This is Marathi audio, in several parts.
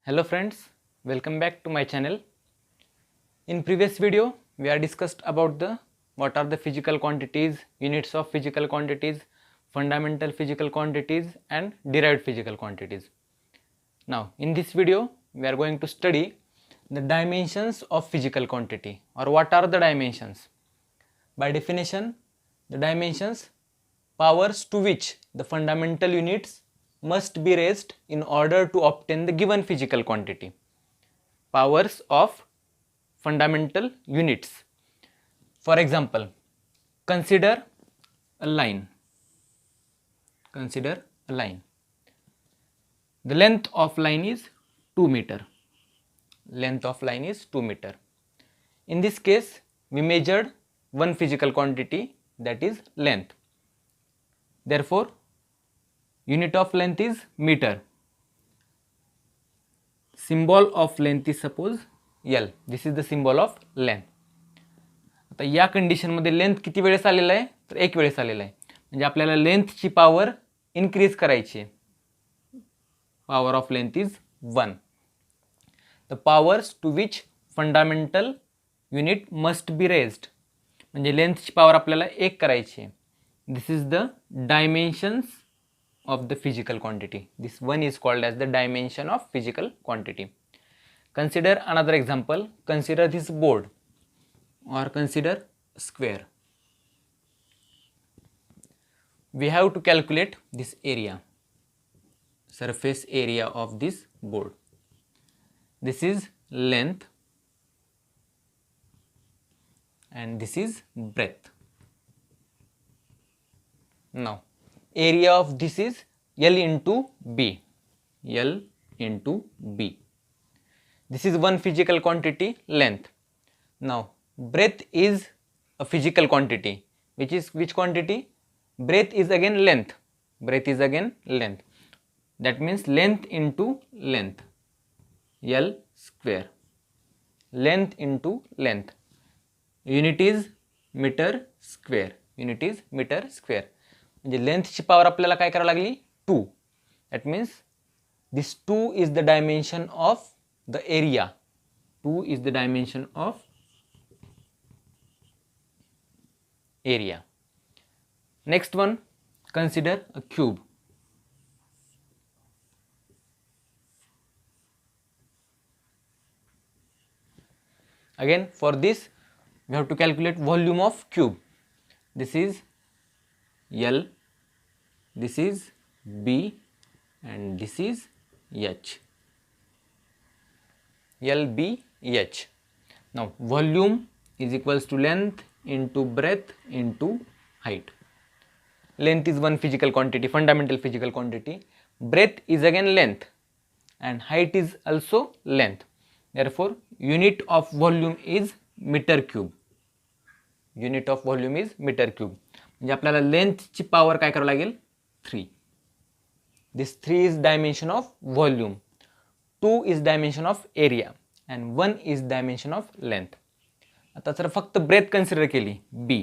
Hello friends, welcome back to my channel. In previous video, we are discussed about what are the physical quantities, units of physical quantities, fundamental physical quantities and derived physical quantities. Now, in this video, we are going to study the dimensions of physical quantity, or what are the dimensions. By definition, the dimensions powers to which the fundamental units must be raised in order to obtain the given physical quantity. Powers of fundamental units. For example, consider a line. Consider a line. The length of line is 2 meter. Length of line is 2 meter. In this case, we measured one physical quantity, that is length. Therefore, unit of length is meter. Symbol of length is suppose L. This is the symbol of length. आता या कंडिशनमध्ये लेंथ किती वेळेस आलेला आहे तर एक वेळेस आलेला आहे. म्हणजे आपल्याला लेंथची पॉवर इन्क्रीज करायची आहे. Power of length is 1. The powers to which fundamental unit must be raised. म्हणजे लेंथची पॉवर आपल्याला 1 करायची आहे. This is the dimensions of the physical quantity. This one is called as the dimension of physical quantity. Consider another example. Consider this board or consider square. We have to calculate this area, surface area of this board. This is length and this is breadth. Now area of this is L into B. L into B. This is one physical quantity, length. Now breadth is a physical quantity. Which quantity? Breadth is again length. Breadth is again length. That means length into length. L square. Length into length. Unit is meter square. Unit is meter square. म्हणजे लेंथची पॉवर आपल्याला काय करावी लागली 2. That means this 2 is the dimension of the area. 2 is the dimension of area. Next one, consider a cube. Again, for this we have to calculate volume of cube. This is L, this is B and this is H. L, B, H. Now volume is equals to length into breadth into height. Length is one physical quantity, fundamental physical quantity. Breadth is again length and height is also length. Therefore unit of volume is meter cube. Unit of volume is meter cube. म्हणजे आपल्याला लेंथची पॉवर काय करावं लागेल 3. दिस 3 is dimension of volume, 2 is dimension of area and 1 is dimension of length. आता जर फक्त ब्रेथ कन्सिडर केली B,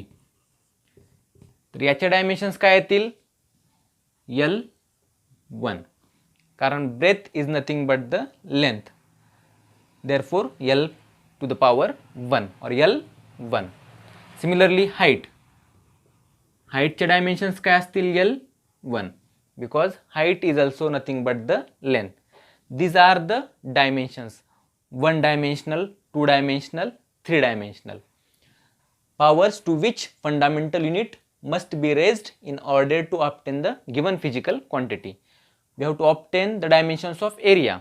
तर याचे डायमेन्शन्स काय येतील L1, कारण breadth is nothing but the length. Therefore L to the power 1 or L1. Similarly height, हाईटचे dimensions काय असतील L1, because height is also nothing but the length. These are the dimensions, 1 dimensional, 2 dimensional, 3 dimensional. powers to which fundamental unit must be raised in order to obtain the given physical quantity. We have to obtain the dimensions of area.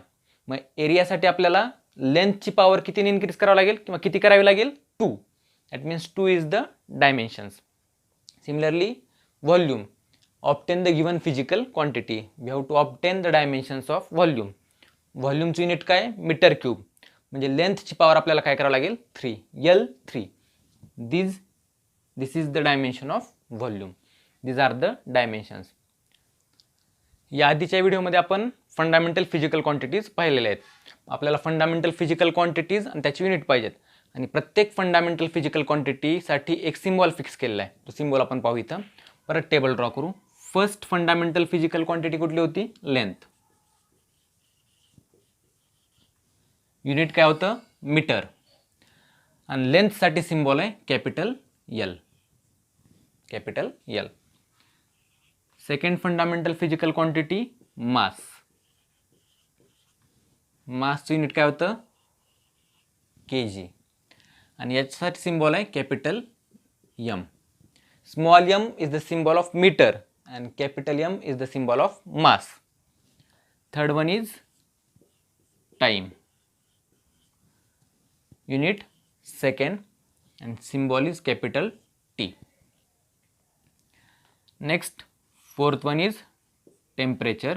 मग एरियासाठी आपल्याला लेंथची पॉवर कितीने इन्क्रीज करावं लागेल किंवा किती करावी लागेल 2. That means 2 is the dimensions. Similarly, volume. Obtain the given physical quantity. We have to obtain the dimensions of volume. Volume ची युनिट काय मीटर क्यूब. म्हणजे लेंथची पॉवर आपल्याला काय करावं लागेल 3. L3. This is the dimension of volume. These are the dimensions. या आधीच्या व्हिडिओमध्ये आपण फंडामेंटल फिजिकल क्वांटिटीज पाहिलेल्या आहेत. आपल्याला फंडामेंटल फिजिकल क्वांटिटीज आणि त्याची युनिट पाहिजेत आणि प्रत्येक फंडामेंटल फिजिकल क्वांटिटीसाठी एक सिम्बॉल फिक्स केलेला आहे. तो सिम्बॉल आपण पाहू इथं. परत टेबल ड्रॉ करू. फर्स्ट फंडामेंटल फिजिकल क्वांटिटी कुठली होती लेंथ. युनिट काय होतं मीटर आणि लेंथसाठी सिम्बॉल आहे capital L. Capital L. Second fundamental physical quantity mass. मासचं युनिट काय होतं kg आणि याच्यासाठी सिम्बॉल आहे capital M. Small M is the symbol of metre and capital M is the symbol of mass. Third one is time. Unit second and symbol is capital T. Next, fourth one is temperature.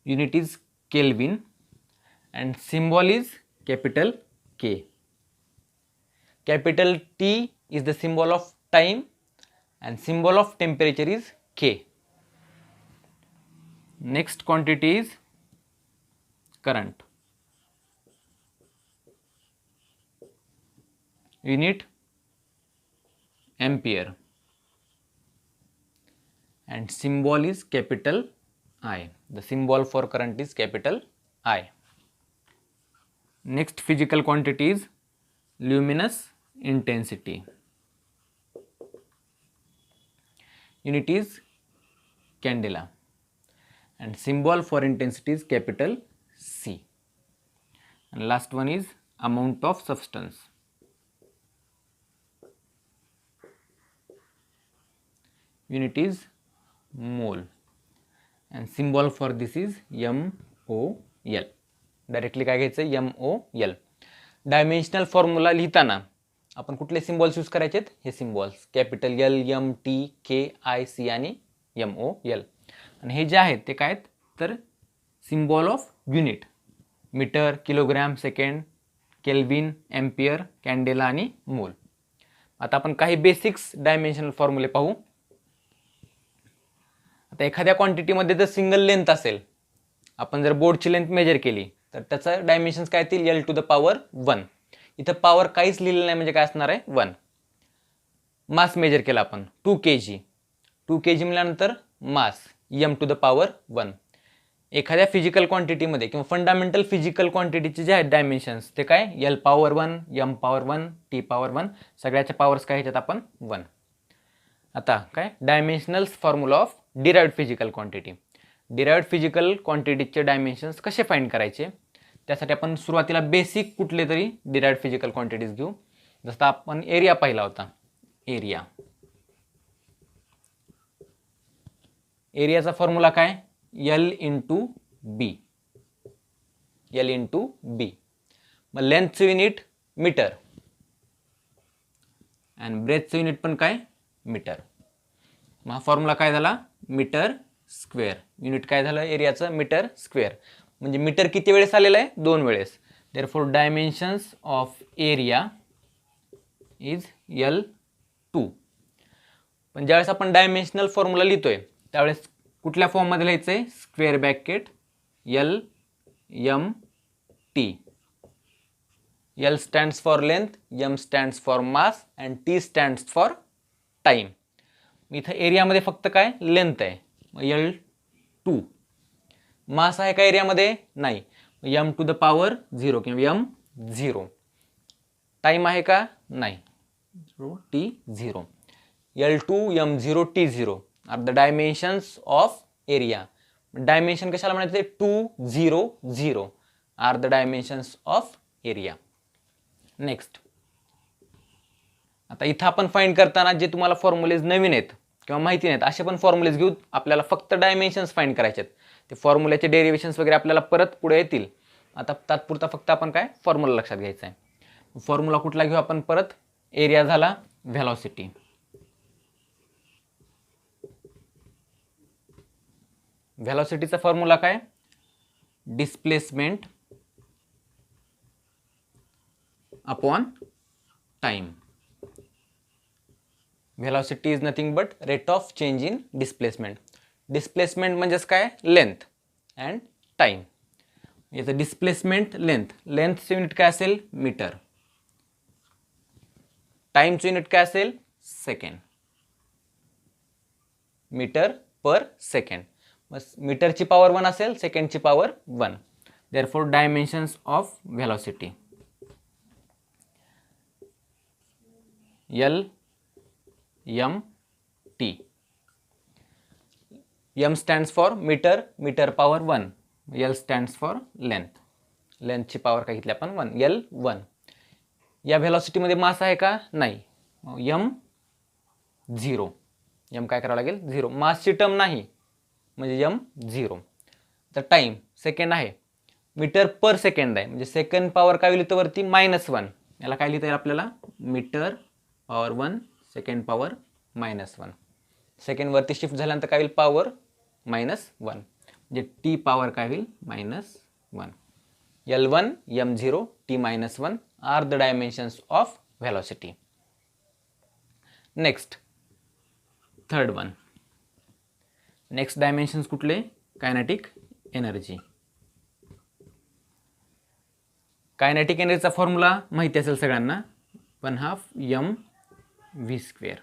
Unit is Kelvin and symbol is capital K. Capital T is the symbol of time and symbol of temperature is K. Next quantity is current. Unit ampere and symbol is capital I. The symbol for current is capital I. Next physical quantity is luminous intensity. Unit is candela and symbol for intensity is capital C. And last one is amount of substance. Unit is mole and symbol for this is MOL. Directly काय घ्यायचं MOL. डायमेन्शनल फॉर्म्युला लिहिताना आपण कुठले सिम्बॉल्स यूज करायचे आहेत हे symbols capital L M T K I C आणि MOL. आणि हे जे आहेत ते काय आहेत तर symbol of unit metre kilogram second kelvin ampere candela आणि मोल. आता आपण काही बेसिक्स डायमेन्शनल फॉर्म्युले पाहू. आता एखाद्या क्वांटिटीमध्ये जर सिंगल लेंथ असेल आपण जर बोर्डची लेंथ मेजर केली तर त्याचं डायमेन्शन्स काय येतील एल टू द पॉवर 1. इथं पॉवर काहीच लिहिलेलं नाही म्हणजे काय असणार आहे 1. मास मेजर केला आपण 2 kg. 2 kg म्हटल्यानंतर मास m टू द पॉवर 1. एखाद्या फिजिकल क्वांटिटीमध्ये किंवा फंडामेंटल फिजिकल क्वांटिटीचे जे आहेत डायमेन्शन्स ते काय L power 1 m power 1 t power 1 सगळ्याच्या पॉवर्स काय ह्याच्यात आपण 1. आता काय dimensional formula of derived physical quantity. Derived physical क्वांटिटीचे डायमेन्शन्स कसे फाइंड करायचे त्यासाठी आपण सुरुवातीला बेसिक कुठले तरी डिराइव्ड फिजिकल क्वांटिटीज घेऊ. जसं आपण एरिया पाहिला होता. एरियाचा फॉर्म्युला काय L इंटू बी. L इंटू बी. मग लेंथचं युनिट मीटर आणि ब्रेथचं युनिट पण काय मीटर. मग हा फॉर्म्युला काय झाला मीटर स्क्वेअर. युनिट काय झालं एरियाचं मीटर स्क्वेअर. म्हणजे मीटर किती वेळेस आलेलं आहे 2 वेळेस. Therefore dimensions of area is L2. पण ज्यावेळेस आपण डायमेन्शनल फॉर्म्युला लिहितोय त्यावेळेस कुठल्या फॉर्ममध्ये लिहायचं आहे square bracket L M T. L stands for length, M stands for mass and T stands for time. इथं एरियामध्ये फक्त काय लेंथ आहे L2. मास आहे का एरियामध्ये नाही m टू द पॉवर 0 किंवा m0. टाइम आहे का नाही T0. L2 M0 T0 are the dimensions of area. Dimension कशाला म्हणायचे 2 0 0 are the dimensions of area. Next आता इथं आपण फाइंड करताना जे तुम्हाला फॉर्म्युलेज नवीन आहेत किंवा माहिती नाहीत असे पण फॉर्म्युलेज घेऊ. आपल्याला फक्त डायमेन्शन्स फाइंड करायचे आहेत. ते फॉर्म्युल्याचे डेरिव्हेशन्स वगैरे आपल्याला परत पुढे येतील. आता तात्पुरता फक्त आपण काय फॉर्म्युला लक्षात घ्यायचा आहे. फॉर्म्युला कुठला घेऊ आपण परत एरिया झाला व्हेलॉसिटी. व्हेलॉसिटीचा फॉर्म्युला काय displacement upon time. Velocity is nothing but rate of change in displacement. Displacement म्हणजेच काय लेंथ अँड टाइम. याचं डिस्प्लेसमेंट लेंथ. लेंथचं युनिट काय असेल मीटर. टाइमचं युनिट काय असेल सेकंड. मीटर पर सेकंड. मीटरची पॉवर 1 असेल सेकंडची power 1. Therefore dimensions of velocity L m t. M stands for meter, meter power 1. L stands for length. लेंथची पॉवर काय घेतली आपण 1. L1. या व्हेलॉसिटीमध्ये मास आहे का? नाही. m 0. m काय करावं लागेल? 0. मासची टर्म नाही म्हणजे m 0. तर टाइम सेकंड आहे, मीटर पर सेकंड आहे म्हणजे सेकंड पॉवर काय लिहितो वरती -1. याला काय लिहिता येईल आपल्याला? Metre power 1 second power -1. Second वरती शिफ्ट झाल्यानंतर काय होईल? पॉवर -1 म्हणजे टी पॉवर काय होईल? -1. L1, m0, t-1 are the dimensions of velocity. Next, third one. Next dimensions कुठले? Kinetic energy. Kinetic energy चा फॉर्म्युला माहिती असेल सगळ्यांना, 1/2 m v².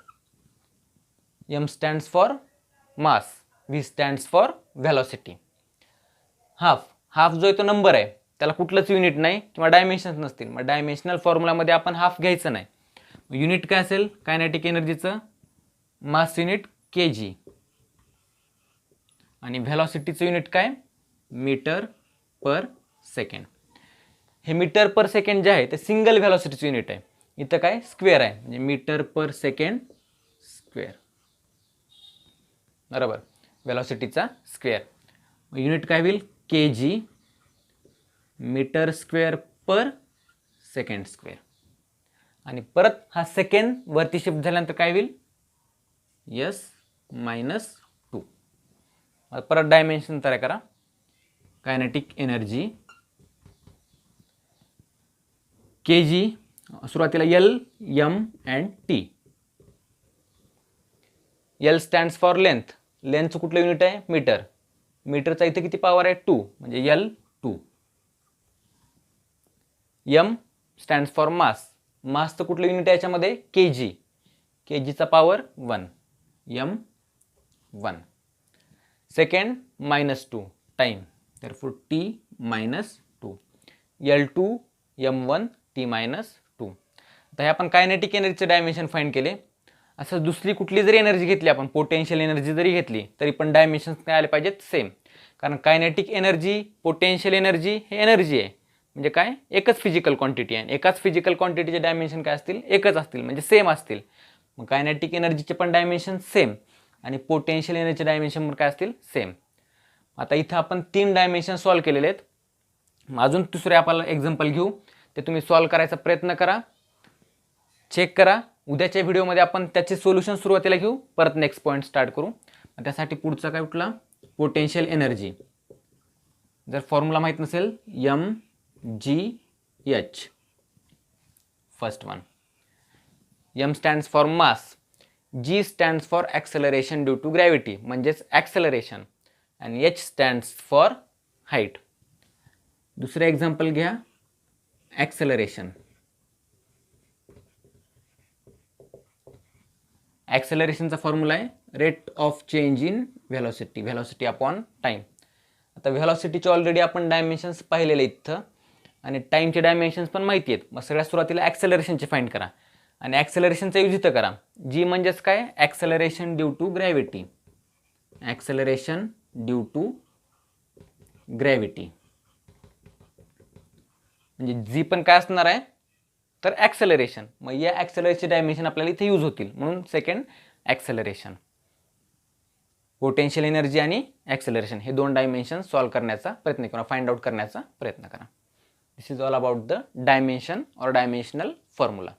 m stands for mass, v stands for velocity. Half जो आहे तो नंबर आहे, त्याला कुठलंच युनिट नाही किंवा डायमेन्शन्स नसतील. मग डायमेन्शनल फॉर्म्युलामध्ये आपण हाफ घ्यायचं नाही. युनिट काय असेल कायनेटिक एनर्जीचं? मास युनिट kg आणि व्हेलॉसिटीचं युनिट काय? मीटर पर सेकंड. हे मीटर पर सेकंड जे आहे ते सिंगल व्हेलॉसिटीचं युनिट आहे. इथं काय? स्क्वेअर आहे म्हणजे मीटर पर सेकंड स्क्वेअर. बरोबर, व्हेलॉसिटीचा स्क्वेअर. युनिट काय होईल? kg मीटर स्क्वेअर पर सेकंड स्क्वेअर. आणि परत हा सेकंड वरती शिफ्ट झाल्यानंतर काय होईल? s-2. परत डायमेन्शन तयार करा. कायनेटिक एनर्जी kg, सुरुवातीला L, m and t. L stands for length. लेंथचं कुठलं युनिट आहे? मीटर. मीटरचा इथे किती पॉवर आहे? 2 म्हणजे L2. m stands for mass. मासचं कुठलं युनिट आहे याच्यामध्ये? kg. kgचा power 1 m1. Second -2 time, therefore t-2. L2 m1 t-2. आता हे आपण कायनेटिक एनर्जीचे डायमेन्शन फाइंड केले. असं दुसरी कुठली जरी एनर्जी घेतली आपण, पोटेन्शियल एनर्जी जरी घेतली तरी पण डायमेन्शन्स काय आले पाहिजेत? सेम. कारण कायनेटिक एनर्जी, पोटेन्शियल एनर्जी हे एनर्जी आहे म्हणजे काय? एकच फिजिकल क्वांटिटी आहे. एकाच फिजिकल क्वांटिटीचे डायमेन्शन काय असतील? एकच असतील म्हणजे सेम असतील. मग कायनेटिक एनर्जीचे पण डायमेन्शन सेम आणि पोटेन्शियल एनर्जीचे डायमेन्शन पण काय असतील? सेम. आता इथं आपण 3 डायमेन्शन सॉल्व्ह केलेले आहेत. अजून दुसरे आपल्याला एक्झाम्पल घेऊ, ते तुम्ही सॉल्व्ह करायचा प्रयत्न करा, चेक करा. उद्याच्या व्हिडिओमध्ये आपण त्याचे सोल्युशन सुरुवातीला घेऊ, परत नेक्स्ट पॉईंट स्टार्ट करू. त्यासाठी पुढचा काय कुठला? Potential energy. जर फॉर्म्युला माहीत नसेल, mgh. First one. m stands for mass, g stands for acceleration due to gravity म्हणजेच ॲक्सेलरेशन, आणि h स्टँड्स फॉर हाईट. दुसरं एक्झाम्पल घ्या, ॲक्सेलरेशन. ॲक्सेलरेशनचा फॉर्म्युला आहे rate of change in velocity, velocity upon time. आता व्हेलॉसिटीचे ऑलरेडी आपण डायमेन्शन्स पाहिलेले इथं आणि टाईमचे डायमेन्शन्स पण माहिती आहेत. मग सगळ्यात सुरुवातीला ॲक्सेलरेशनचे फाइंड करा आणि ॲक्सेलरेशनचा यूज इथं करा. जी म्हणजेच काय? Acceleration due to gravity. Acceleration due to gravity म्हणजे जी पण काय असणार आहे? तर ॲक्सेलरेशन. मग या ॲक्सेलरेशनचे डायमेन्शन आपल्याला इथे यूज होतील म्हणून सेकंड ॲक्सेलरेशन. पोटेन्शियल एनर्जी आणि ॲक्सेलरेशन हे 2 डायमेन्शन सॉल्व्ह करण्याचा प्रयत्न करा, फाइंड आउट करण्याचा प्रयत्न करा. This is all about the dimension or dimensional formula.